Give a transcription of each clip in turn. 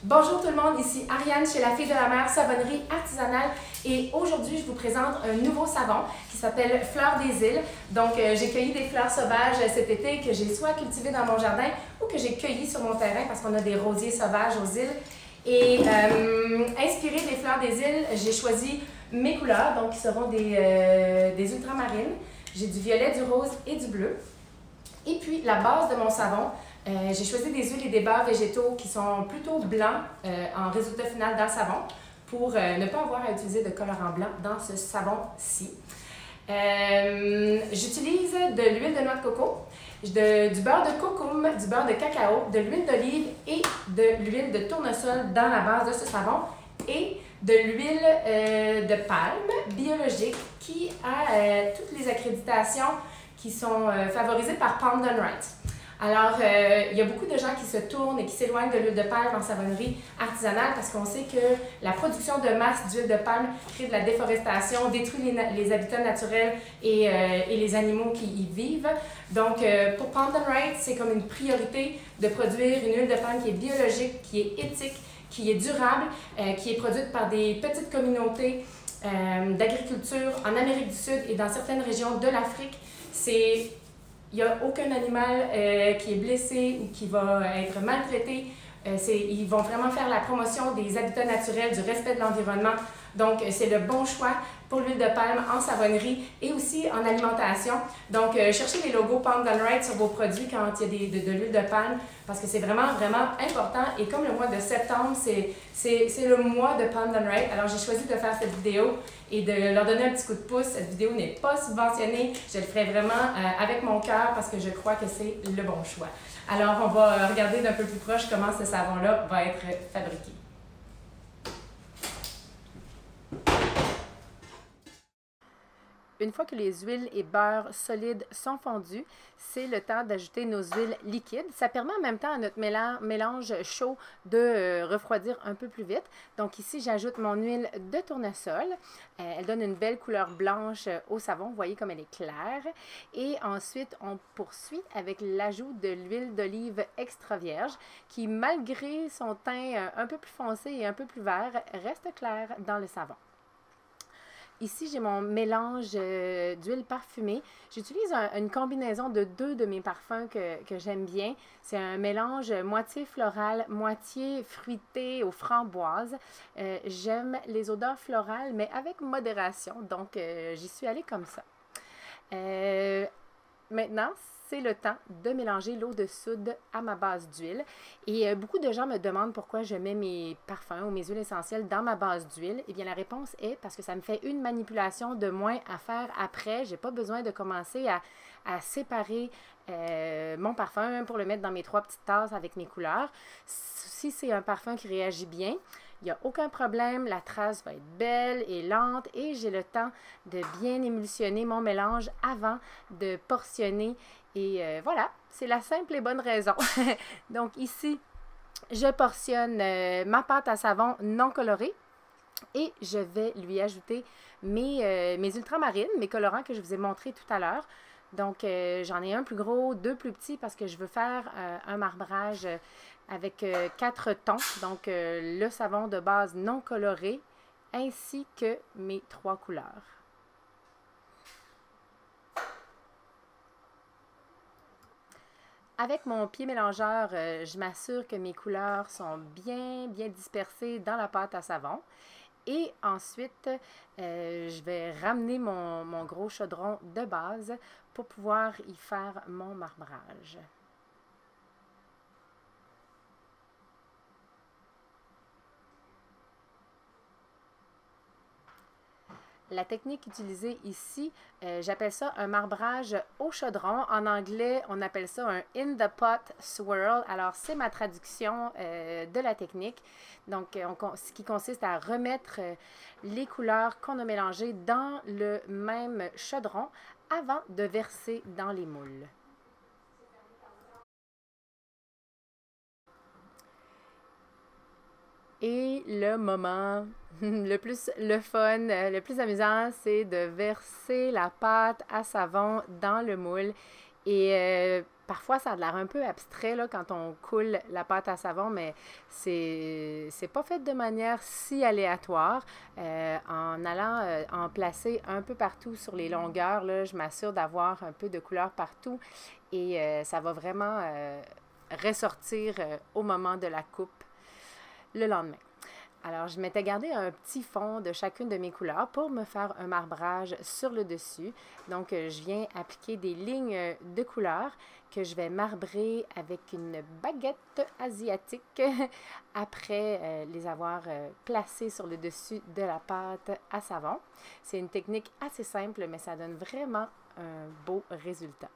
Bonjour tout le monde, ici Ariane chez La Fille de la Mer, savonnerie artisanale et aujourd'hui je vous présente un nouveau savon qui s'appelle Fleurs des îles. Donc j'ai cueilli des fleurs sauvages cet été que j'ai soit cultivées dans mon jardin ou que j'ai cueillies sur mon terrain parce qu'on a des rosiers sauvages aux îles. Et inspiré des fleurs des îles, j'ai choisi mes couleurs, donc qui seront des ultramarines. J'ai du violet, du rose et du bleu. Et puis la base de mon savon, j'ai choisi des huiles et des beurres végétaux qui sont plutôt blancs en résultat final dans le savon pour ne pas avoir à utiliser de colorant blanc dans ce savon-ci. J'utilise de l'huile de noix de coco, du beurre de cocoum, du beurre de cacao, de l'huile d'olive et de l'huile de tournesol dans la base de ce savon et de l'huile de palme biologique qui a toutes les accréditations qui sont favorisées par Palm Done Right. Alors, il y a beaucoup de gens qui se tournent et qui s'éloignent de l'huile de palme en savonnerie artisanale parce qu'on sait que la production de masse d'huile de palme crée de la déforestation, détruit les habitats naturels et les animaux qui y vivent. Donc, pour Palm Done Right, c'est comme une priorité de produire une huile de palme qui est biologique, qui est éthique, qui est durable, qui est produite par des petites communautés d'agriculture en Amérique du Sud et dans certaines régions de l'Afrique. Il n'y a aucun animal qui est blessé ou qui va être maltraité. Ils vont vraiment faire la promotion des habitats naturels, du respect de l'environnement. Donc, c'est le bon choix pour l'huile de palme en savonnerie et aussi en alimentation. Donc, cherchez les logos Palm Done Right sur vos produits quand il y a de l'huile de palme parce que c'est vraiment, vraiment important. Et comme le mois de septembre, c'est le mois de Palm Done Right, alors j'ai choisi de faire cette vidéo et de leur donner un petit coup de pouce. Cette vidéo n'est pas subventionnée. Je le ferai vraiment avec mon cœur parce que je crois que c'est le bon choix. Alors, on va regarder d'un peu plus proche comment ce savon-là va être fabriqué. Une fois que les huiles et beurres solides sont fondus, c'est le temps d'ajouter nos huiles liquides. Ça permet en même temps à notre mélange chaud de refroidir un peu plus vite. Donc ici, j'ajoute mon huile de tournesol. Elle donne une belle couleur blanche au savon. Vous voyez comme elle est claire. Et ensuite, on poursuit avec l'ajout de l'huile d'olive extra vierge qui, malgré son teint un peu plus foncé et un peu plus vert, reste clair dans le savon. Ici, j'ai mon mélange d'huile parfumée. J'utilise une combinaison de deux de mes parfums que j'aime bien. C'est un mélange moitié floral, moitié fruité aux framboises. J'aime les odeurs florales, mais avec modération. Donc, j'y suis allée comme ça. Maintenant, c'est le temps de mélanger l'eau de soude à ma base d'huile. Et beaucoup de gens me demandent pourquoi je mets mes parfums ou mes huiles essentielles dans ma base d'huile. Eh bien, la réponse est parce que ça me fait une manipulation de moins à faire après. Je n'ai pas besoin de commencer à séparer mon parfum pour le mettre dans mes 3 petites tasses avec mes couleurs. Si c'est un parfum qui réagit bien, il n'y a aucun problème, la trace va être belle et lente et j'ai le temps de bien émulsionner mon mélange avant de portionner. Et voilà, c'est la simple et bonne raison. Donc ici, je portionne ma pâte à savon non colorée et je vais lui ajouter mes ultramarines, mes colorants que je vous ai montrés tout à l'heure. Donc j'en ai un plus gros, 2 plus petits parce que je veux faire un marbrage avec 4 tons. Donc le savon de base non coloré ainsi que mes 3 couleurs. Avec mon pied mélangeur, je m'assure que mes couleurs sont bien dispersées dans la pâte à savon. Et ensuite, je vais ramener mon gros chaudron de base pour pouvoir y faire mon marbrage. La technique utilisée ici, j'appelle ça un marbrage au chaudron. En anglais, on appelle ça un in the pot swirl. Alors, c'est ma traduction de la technique. Donc, ce qui consiste à remettre les couleurs qu'on a mélangées dans le même chaudron avant de verser dans les moules. Et le moment le fun, le plus amusant, c'est de verser la pâte à savon dans le moule Et parfois, ça a l'air un peu abstrait là, quand on coule la pâte à savon, mais c'est pas fait de manière si aléatoire. En allant en placer un peu partout sur les longueurs, là, je m'assure d'avoir un peu de couleur partout et ça va vraiment ressortir au moment de la coupe le lendemain. Alors, je m'étais gardé un petit fond de chacune de mes couleurs pour me faire un marbrage sur le dessus. Donc, je viens appliquer des lignes de couleurs que je vais marbrer avec une baguette asiatique après les avoir placées sur le dessus de la pâte à savon. C'est une technique assez simple, mais ça donne vraiment un beau résultat.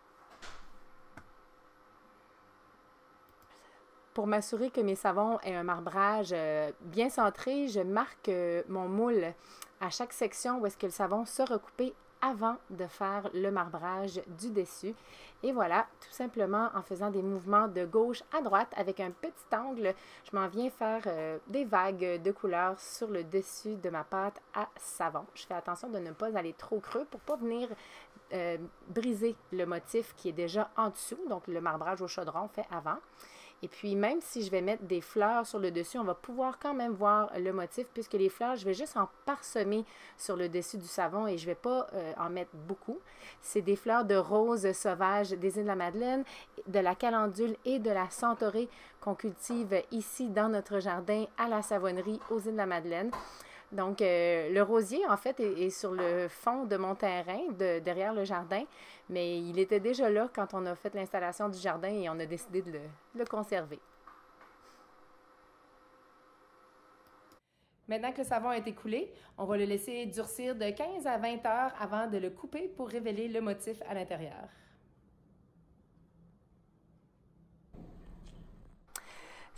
Pour m'assurer que mes savons aient un marbrage bien centré, je marque mon moule à chaque section où est-ce que le savon sera coupé avant de faire le marbrage du dessus. Et voilà, tout simplement en faisant des mouvements de gauche à droite avec un petit angle, je m'en viens faire des vagues de couleurs sur le dessus de ma pâte à savon. Je fais attention de ne pas aller trop creux pour ne pas venir briser le motif qui est déjà en dessous, donc le marbrage au chaudron fait avant. Et puis, même si je vais mettre des fleurs sur le dessus, on va pouvoir quand même voir le motif puisque les fleurs, je vais juste en parsemer sur le dessus du savon et je ne vais pas en mettre beaucoup. C'est des fleurs de rose sauvage des îles de la Madeleine, de la calendule et de la centaurée qu'on cultive ici dans notre jardin à la Savonnerie aux îles de la Madeleine. Donc, le rosier, en fait, est sur le fond de mon terrain, derrière le jardin, mais il était déjà là quand on a fait l'installation du jardin et on a décidé de le conserver. Maintenant que le savon a été coulé, on va le laisser durcir de 15 à 20 heures avant de le couper pour révéler le motif à l'intérieur.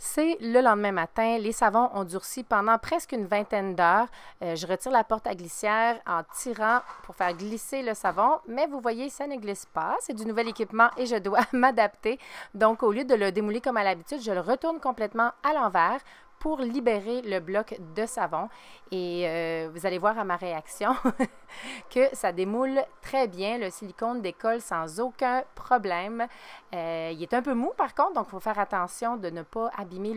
C'est le lendemain matin. Les savons ont durci pendant presque une vingtaine d'heures. Je retire la porte à glissière en tirant pour faire glisser le savon, mais vous voyez, ça ne glisse pas. C'est du nouvel équipement et je dois m'adapter. Donc, au lieu de le démouler comme à l'habitude, je le retourne complètement à l'envers pour libérer le bloc de savon. Et vous allez voir à ma réaction que ça démoule très bien. Le silicone décolle sans aucun problème. Il est un peu mou par contre, donc il faut faire attention de ne pas abîmer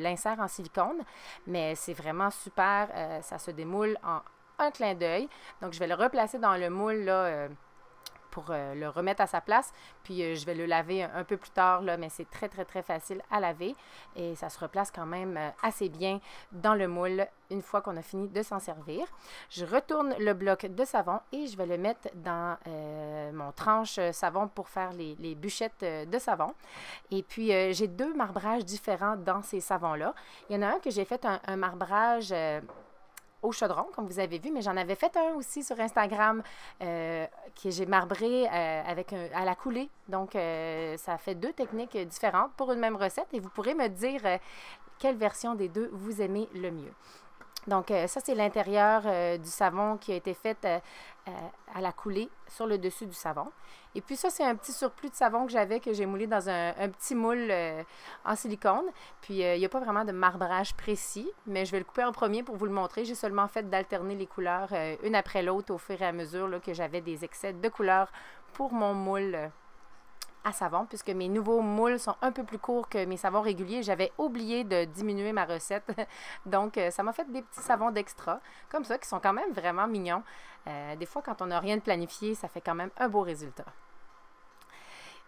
l'insert en silicone. Mais c'est vraiment super. Ça se démoule en un clin d'œil. Donc je vais le replacer dans le moule là, pour le remettre à sa place. Puis je vais le laver un peu plus tard, là, mais c'est très, très, très facile à laver. Et ça se replace quand même assez bien dans le moule une fois qu'on a fini de s'en servir. Je retourne le bloc de savon et je vais le mettre dans mon tranche savon pour faire les bûchettes de savon. Et puis, j'ai deux marbrages différents dans ces savons-là. Il y en a un que j'ai fait un marbrage au chaudron, comme vous avez vu, mais j'en avais fait un aussi sur Instagram que j'ai marbré à la coulée. Donc, ça fait deux techniques différentes pour une même recette et vous pourrez me dire quelle version des deux vous aimez le mieux. Donc, ça, c'est l'intérieur du savon qui a été fait à la coulée sur le dessus du savon. Et puis ça, c'est un petit surplus de savon que j'ai moulé dans un petit moule en silicone. Puis, il n'y a pas vraiment de marbrage précis, mais je vais le couper en premier pour vous le montrer. J'ai seulement fait d'alterner les couleurs une après l'autre au fur et à mesure là, que j'avais des excès de couleurs pour mon moule à savon, puisque mes nouveaux moules sont un peu plus courts que mes savons réguliers. J'avais oublié de diminuer ma recette. Donc, ça m'a fait des petits savons d'extra, comme ça, qui sont quand même vraiment mignons. Des fois, quand on n'a rien de planifié, ça fait quand même un beau résultat.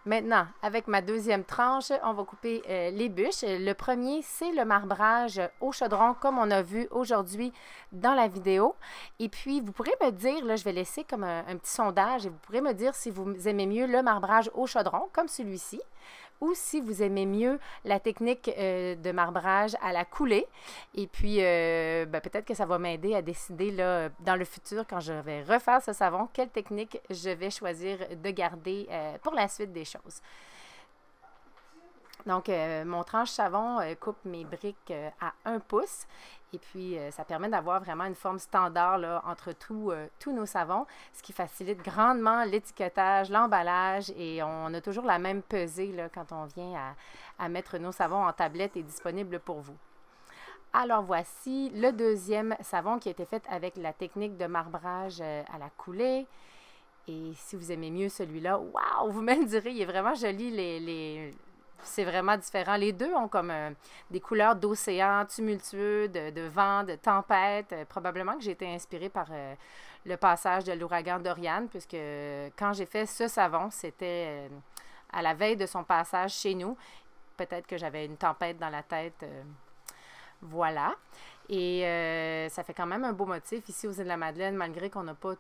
Maintenant, avec ma deuxième tranche, on va couper les bûches. Le premier, c'est le marbrage au chaudron, comme on a vu aujourd'hui dans la vidéo. Et puis, vous pourrez me dire, là, je vais laisser comme un petit sondage, et vous pourrez me dire si vous aimez mieux le marbrage au chaudron, comme celui-ci, ou si vous aimez mieux la technique de marbrage à la coulée. Et puis, peut-être que ça va m'aider à décider là, dans le futur, quand je vais refaire ce savon, quelle technique je vais choisir de garder pour la suite des choses. Donc, mon tranche savon coupe mes briques à 1 pouce. Et puis, ça permet d'avoir vraiment une forme standard là, entre tous nos savons, ce qui facilite grandement l'étiquetage, l'emballage et on a toujours la même pesée là, quand on vient à mettre nos savons en tablette et disponible pour vous. Alors, voici le deuxième savon qui a été fait avec la technique de marbrage à la coulée. Et si vous aimez mieux celui-là, waouh, vous me le direz, il est vraiment joli. C'est vraiment différent. Les deux ont comme des couleurs d'océan tumultueux, de vent, de tempête. Probablement que j'ai été inspirée par le passage de l'ouragan Dorian, puisque quand j'ai fait ce savon, c'était à la veille de son passage chez nous. Peut-être que j'avais une tempête dans la tête. Voilà. Et ça fait quand même un beau motif ici aux Îles-de-la-Madeleine, malgré qu'on n'a pas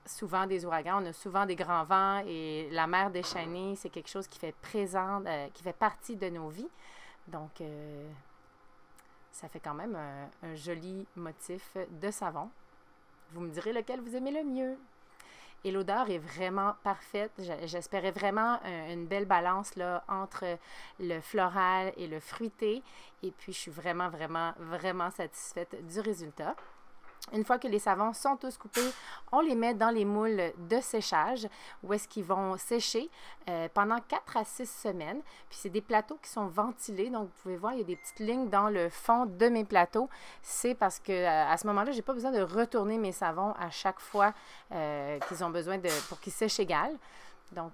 souvent des ouragans, on a souvent des grands vents et la mer déchaînée, c'est quelque chose qui fait qui fait partie de nos vies. Donc, ça fait quand même un joli motif de savon. Vous me direz lequel vous aimez le mieux. Et l'odeur est vraiment parfaite. J'espérais vraiment une belle balance là, entre le floral et le fruité. Et puis, je suis vraiment, vraiment, vraiment satisfaite du résultat. Une fois que les savons sont tous coupés, on les met dans les moules de séchage où est-ce qu'ils vont sécher pendant 4 à 6 semaines. Puis c'est des plateaux qui sont ventilés. Donc, vous pouvez voir, il y a des petites lignes dans le fond de mes plateaux. C'est parce que à ce moment-là, je n'ai pas besoin de retourner mes savons à chaque fois qu'ils ont besoin pour qu'ils sèchent égal. Donc,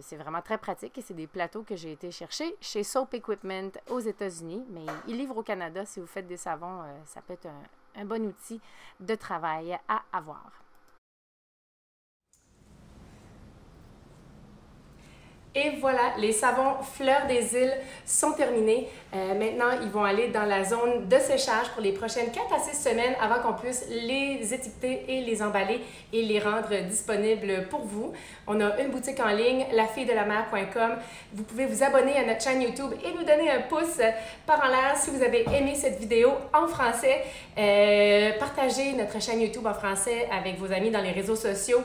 c'est vraiment très pratique et c'est des plateaux que j'ai été chercher chez Soap Equipment aux États-Unis. Mais ils livrent au Canada. Si vous faites des savons, ça peut être un bon outil de travail à avoir. Et voilà, les savons Fleur des Îles sont terminés. Maintenant, ils vont aller dans la zone de séchage pour les prochaines 4 à 6 semaines avant qu'on puisse les étiqueter et les emballer et les rendre disponibles pour vous. On a une boutique en ligne, lafilledelamère.com. Vous pouvez vous abonner à notre chaîne YouTube et nous donner un pouce par en l'air si vous avez aimé cette vidéo en français. Partagez notre chaîne YouTube en français avec vos amis dans les réseaux sociaux.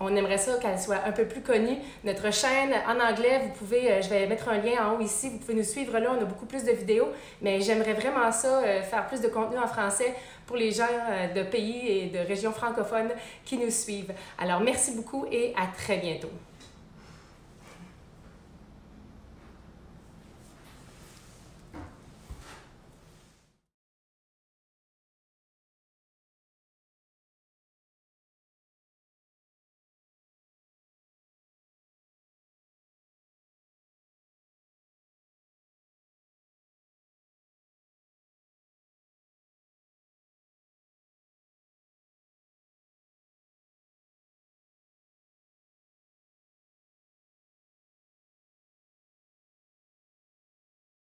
On aimerait ça qu'elle soit un peu plus connue. Notre chaîne en anglais, vous pouvez, je vais mettre un lien en haut ici, vous pouvez nous suivre là, on a beaucoup plus de vidéos, mais j'aimerais vraiment ça, faire plus de contenu en français pour les gens de pays et de régions francophones qui nous suivent. Alors merci beaucoup et à très bientôt.